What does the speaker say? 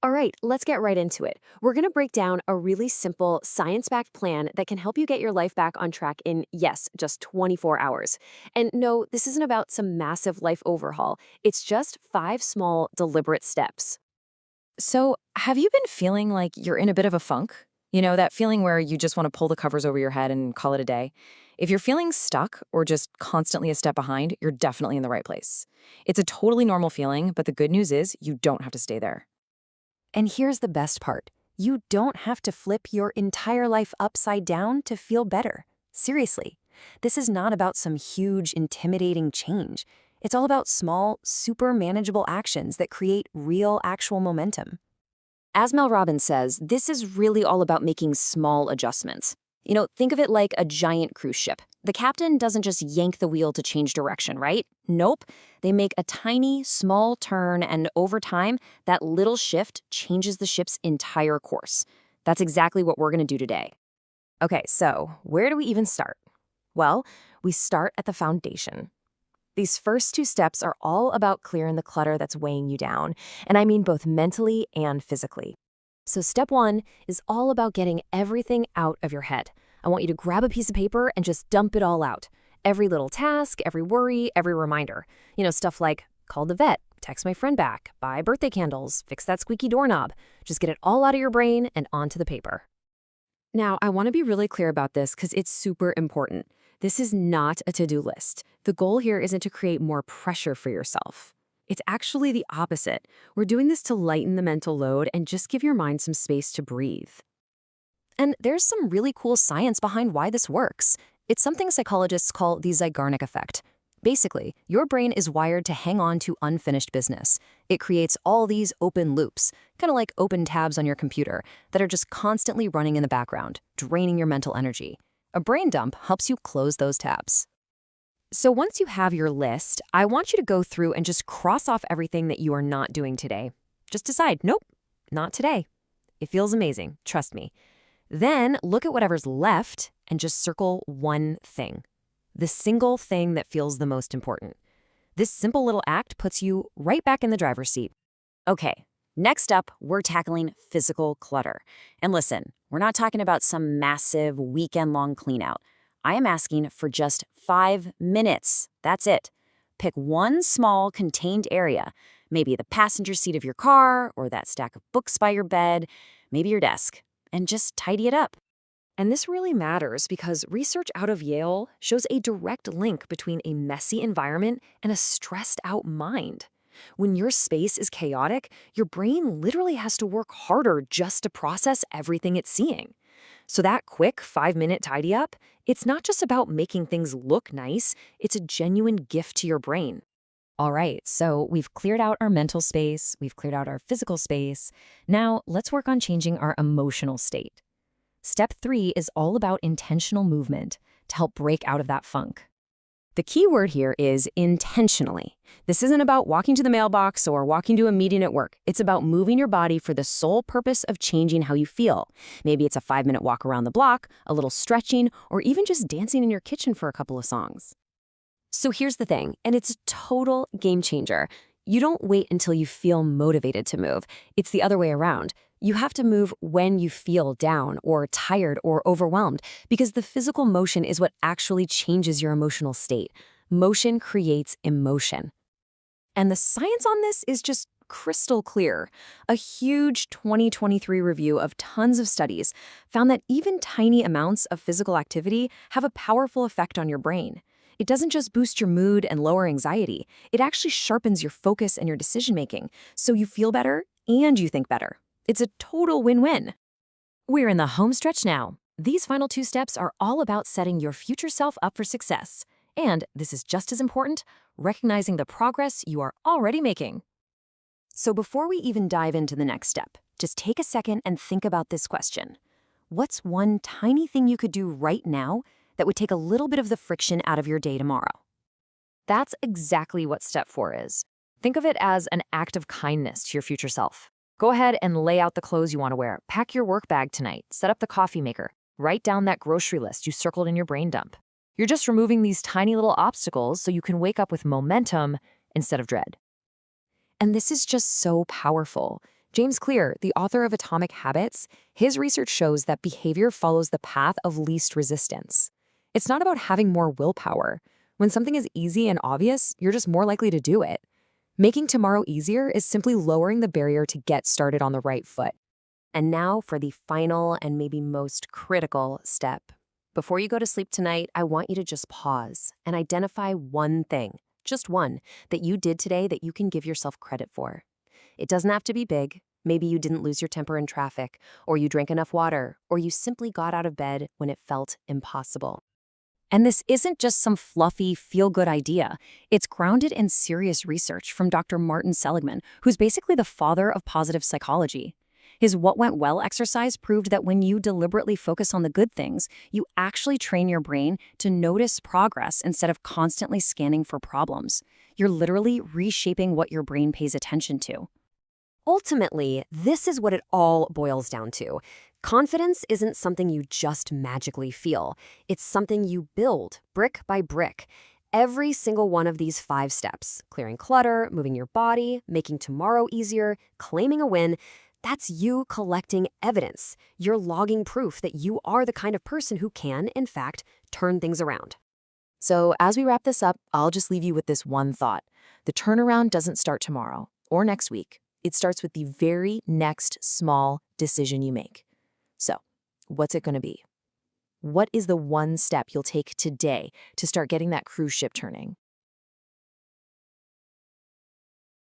All right, let's get right into it. We're going to break down a really simple, science backed plan that can help you get your life back on track in, yes, just 24 hours. And no, this isn't about some massive life overhaul, it's just five small, deliberate steps. So, have you been feeling like you're in a bit of a funk? You know, that feeling where you just want to pull the covers over your head and call it a day? If you're feeling stuck or just constantly a step behind, you're definitely in the right place. It's a totally normal feeling, but the good news is you don't have to stay there. And here's the best part. You don't have to flip your entire life upside down to feel better. Seriously, this is not about some huge, intimidating change. It's all about small, super manageable actions that create real, actual momentum. As Mel Robbins says, this is really all about making small adjustments. Think of it like a giant cruise ship. The captain doesn't just yank the wheel to change direction, right? Nope. They make a tiny, small turn, and over time, that little shift changes the ship's entire course. That's exactly what we're going to do today. Okay, so where do we even start? Well, we start at the foundation. These first two steps are all about clearing the clutter that's weighing you down, and I mean both mentally and physically. So step one is all about getting everything out of your head. I want you to grab a piece of paper and just dump it all out. Every little task, every worry, every reminder. Stuff like call the vet, text my friend back, buy birthday candles, fix that squeaky doorknob. Just get it all out of your brain and onto the paper. Now, I want to be really clear about this because it's super important. This is not a to-do list. The goal here isn't to create more pressure for yourself. It's actually the opposite. We're doing this to lighten the mental load and just give your mind some space to breathe. And there's some really cool science behind why this works. It's something psychologists call the Zeigarnik effect. Basically, your brain is wired to hang on to unfinished business. It creates all these open loops, kind of like open tabs on your computer, that are just constantly running in the background, draining your mental energy. A brain dump helps you close those tabs. So once you have your list, I want you to go through and just cross off everything that you are not doing today. Just decide, nope, not today. It feels amazing, trust me. Then look at whatever's left and just circle one thing. The single thing that feels the most important. This simple little act puts you right back in the driver's seat. Okay, next up, we're tackling physical clutter. And listen, we're not talking about some massive weekend-long cleanout. I am asking for just 5 minutes. That's it. Pick one small, contained area, maybe the passenger seat of your car or that stack of books by your bed, maybe your desk, and just tidy it up. And this really matters because research out of Yale shows a direct link between a messy environment and a stressed out mind. When your space is chaotic, your brain literally has to work harder just to process everything it's seeing. So that quick 5-minute tidy up, it's not just about making things look nice, it's a genuine gift to your brain. All right, so we've cleared out our mental space, we've cleared out our physical space. Now let's work on changing our emotional state. Step 3 is all about intentional movement to help break out of that funk. The key word here is intentionally. This isn't about walking to the mailbox or walking to a meeting at work. It's about moving your body for the sole purpose of changing how you feel. Maybe it's a 5-minute walk around the block, a little stretching, or even just dancing in your kitchen for a couple of songs. So here's the thing, and it's a total game changer. You don't wait until you feel motivated to move. It's the other way around. You have to move when you feel down or tired or overwhelmed because the physical motion is what actually changes your emotional state. Motion creates emotion. And the science on this is just crystal clear. A huge 2023 review of tons of studies found that even tiny amounts of physical activity have a powerful effect on your brain. It doesn't just boost your mood and lower anxiety. It actually sharpens your focus and your decision-making, so you feel better and you think better. It's a total win-win. We're in the home stretch now. These final 2 steps are all about setting your future self up for success. And this is just as important, recognizing the progress you are already making. So before we even dive into the next step, just take a second and think about this question. What's one tiny thing you could do right now that would take a little bit of the friction out of your day tomorrow? That's exactly what step 4 is. Think of it as an act of kindness to your future self. Go ahead and lay out the clothes you want to wear. Pack your work bag tonight. Set up the coffee maker. Write down that grocery list you circled in your brain dump. You're just removing these tiny little obstacles so you can wake up with momentum instead of dread. And this is just so powerful. James Clear, the author of Atomic Habits, his research shows that behavior follows the path of least resistance. It's not about having more willpower. When something is easy and obvious, you're just more likely to do it. Making tomorrow easier is simply lowering the barrier to get started on the right foot. And now for the final and maybe most critical step. Before you go to sleep tonight, I want you to just pause and identify one thing, just one, that you did today that you can give yourself credit for. It doesn't have to be big. Maybe you didn't lose your temper in traffic, or you drank enough water, or you simply got out of bed when it felt impossible. And this isn't just some fluffy, feel-good idea. It's grounded in serious research from Dr. Martin Seligman, who's basically the father of positive psychology. His What Went Well exercise proved that when you deliberately focus on the good things, you actually train your brain to notice progress instead of constantly scanning for problems. You're literally reshaping what your brain pays attention to. Ultimately, this is what it all boils down to. Confidence isn't something you just magically feel. It's something you build brick by brick. Every single one of these 5 steps, clearing clutter, moving your body, making tomorrow easier, claiming a win, that's you collecting evidence. You're logging proof that you are the kind of person who can, in fact, turn things around. So as we wrap this up, I'll just leave you with this one thought. The turnaround doesn't start tomorrow or next week. It starts with the very next small decision you make. So, what's it going to be? What is the one step you'll take today to start getting that cruise ship turning?